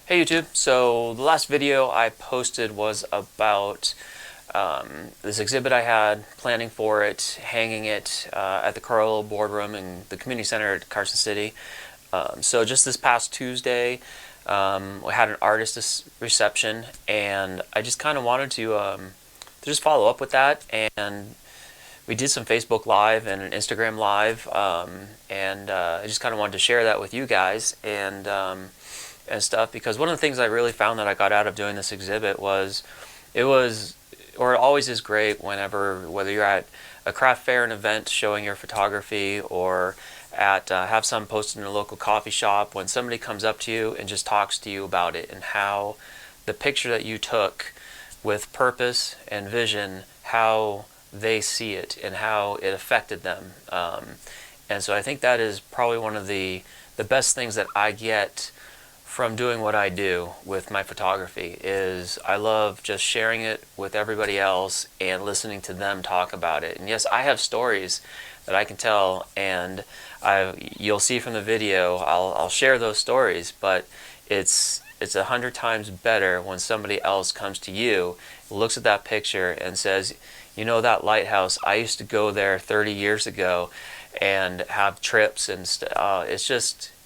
Hey YouTube, so the last video I posted was about this exhibit I had, planning for it, hanging it at the Crowell Board Room in the community center at Carson City. So just this past Tuesday, we had an artist reception, and I just kind of wanted to just follow up with that. And we did some Facebook Live and an Instagram Live, and I just kind of wanted to share that with you guys and stuff, because one of the things I really found that I got out of doing this exhibit was it was, or it always is great whenever, whether you're at a craft fair, an event showing your photography, or at have some posted in a local coffee shop, when somebody comes up to you and just talks to you about it and how the picture that you took with purpose and vision, how they see it and how it affected them. And so I think that is probably one of the best things that I get from doing what I do with my photography. Is I love just sharing it with everybody else and listening to them talk about it. And yes, I have stories that I can tell, and you'll see from the video, I'll share those stories, but it's 100 times better when somebody else comes to you, looks at that picture and says, you know, that lighthouse, I used to go there 30 years ago and have trips, and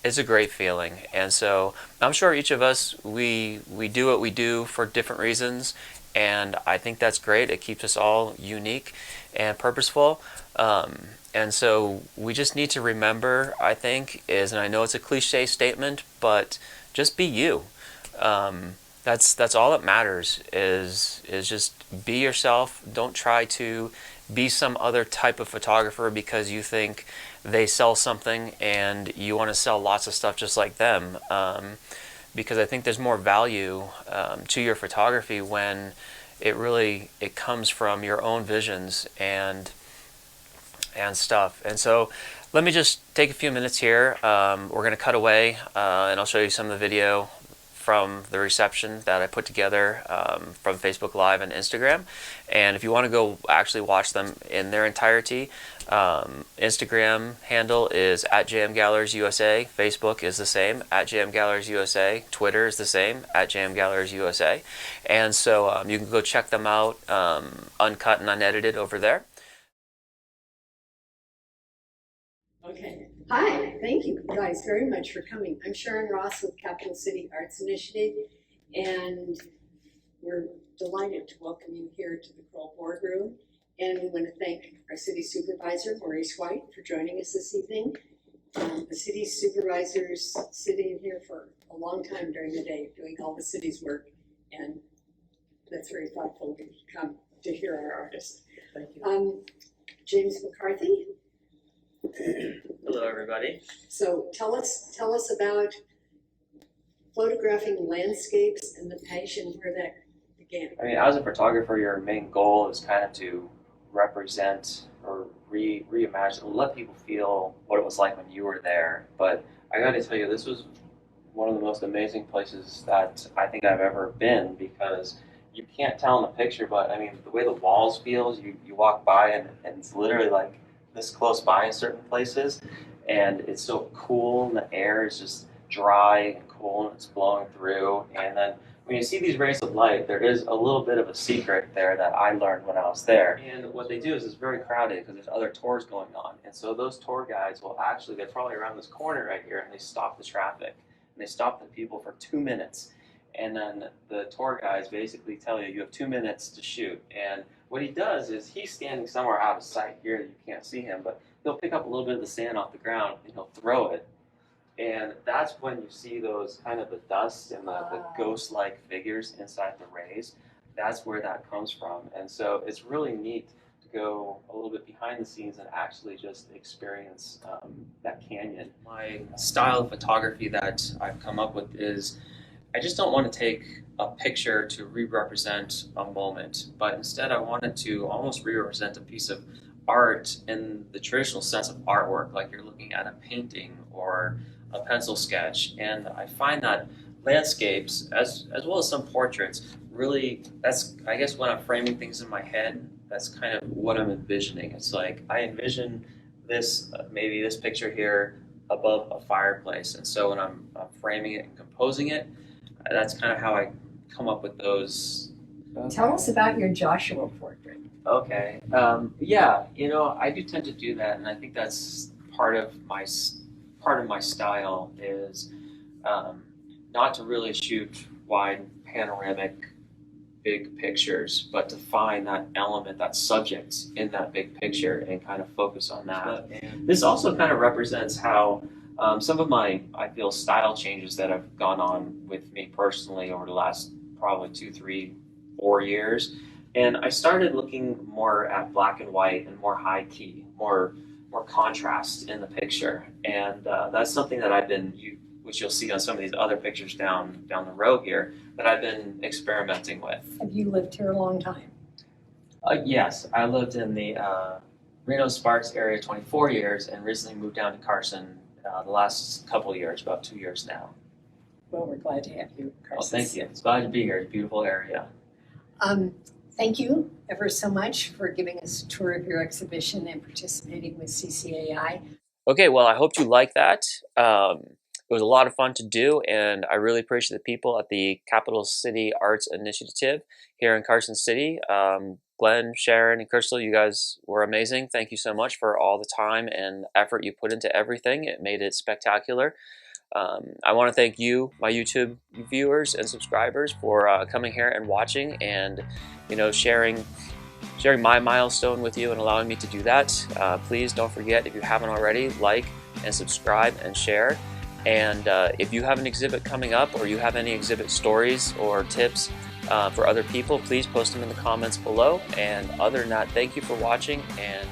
it's a great feeling. And so I'm sure each of us, we do what we do for different reasons, and I think that's great. It keeps us all unique and purposeful. And so we just need to remember, I think, and I know it's a cliche statement, but just be you. That's all that matters, is just be yourself. Don't try to be some other type of photographer because you think they sell something and you want to sell lots of stuff just like them. Because I think there's more value to your photography when it comes from your own visions and stuff. And so let me just take a few minutes here. We're going to cut away and I'll show you some of the video from the reception that I put together from Facebook Live and Instagram. And if you want to go actually watch them in their entirety, Instagram handle is at j.McCarthy. Facebook is the same, at j.McCarthy. Twitter is the same, at j.McCarthy. And so you can go check them out uncut and unedited over there. Okay. Hi, thank you guys very much for coming. I'm Sharon Ross with Capital City Arts Initiative, and we're delighted to welcome you here to the Crowell Board Room. And we want to thank our city supervisor, Maurice White, for joining us this evening. The city supervisors sitting here for a long time during the day, doing all the city's work, and that's very thoughtful to come to hear our artists. Thank you. j.McCarthy. Hello, everybody. So tell us about photographing landscapes and the passion where that began. I mean, as a photographer, your main goal is kind of to represent or reimagine, let people feel what it was like when you were there. But I got to tell you, this was one of the most amazing places that I think I've ever been, because you can't tell in the picture, but I mean, the way the walls feels, you walk by and it's literally like this close by in certain places, and it's so cool, and the air is just dry and cool and it's blowing through. And then when you see these rays of light, there is a little bit of a secret there that I learned when I was there. And what they do is it's very crowded because there's other tours going on, and so those tour guides will actually, they're probably around this corner right here, and they stop the traffic and they stop the people for 2 minutes. And then the tour guides basically tell you have 2 minutes to shoot. And what he does is he's standing somewhere out of sight here, you can't see him, but he'll pick up a little bit of the sand off the ground and he'll throw it. And that's when you see those kind of the dust and the ghost-like figures inside the rays. That's where that comes from. And so it's really neat to go a little bit behind the scenes and actually just experience that canyon. My style of photography that I've come up with is, I just don't want to take a picture to re-represent a moment, but instead I wanted to almost re-represent a piece of art in the traditional sense of artwork, like you're looking at a painting or a pencil sketch. And I find that landscapes, as well as some portraits, really, that's, I guess, when I'm framing things in my head, that's kind of what I'm envisioning. It's like I envision this, maybe this picture here above a fireplace, and so when I'm framing it and composing it, that's kind of how I come up with those. Tell us about your Joshua portrait. Okay. Yeah, you know, I do tend to do that, and I think that's part of my style is not to really shoot wide panoramic big pictures, but to find that element, that subject in that big picture and kind of focus on that. And this also kind of represents how some of my, I feel, style changes that have gone on with me personally over the last probably 2, 3, 4 years. And I started looking more at black and white and more high key, more contrast in the picture. And that's something that which you'll see on some of these other pictures down the road here, that I've been experimenting with. Have you lived here a long time? Yes, I lived in the Reno Sparks area 24 years and recently moved down to Carson the last couple of years, about 2 years now. Well, we're glad to have you, Carson. Well, thank you. It's glad to be here. It's a beautiful area. Thank you ever so much for giving us a tour of your exhibition and participating with CCAI. Okay, well, I hope you like that. It was a lot of fun to do, and I really appreciate the people at the Capital City Arts Initiative here in Carson City. Glenn, Sharon, and Crystal, you guys were amazing. Thank you so much for all the time and effort you put into everything. It made it spectacular. I want to thank you, my YouTube viewers and subscribers, for coming here and watching, and sharing my milestone with you and allowing me to do that. Please don't forget, if you haven't already, like and subscribe and share. And if you have an exhibit coming up, or you have any exhibit stories or tips for other people, please post them in the comments below. And other than that, thank you for watching, and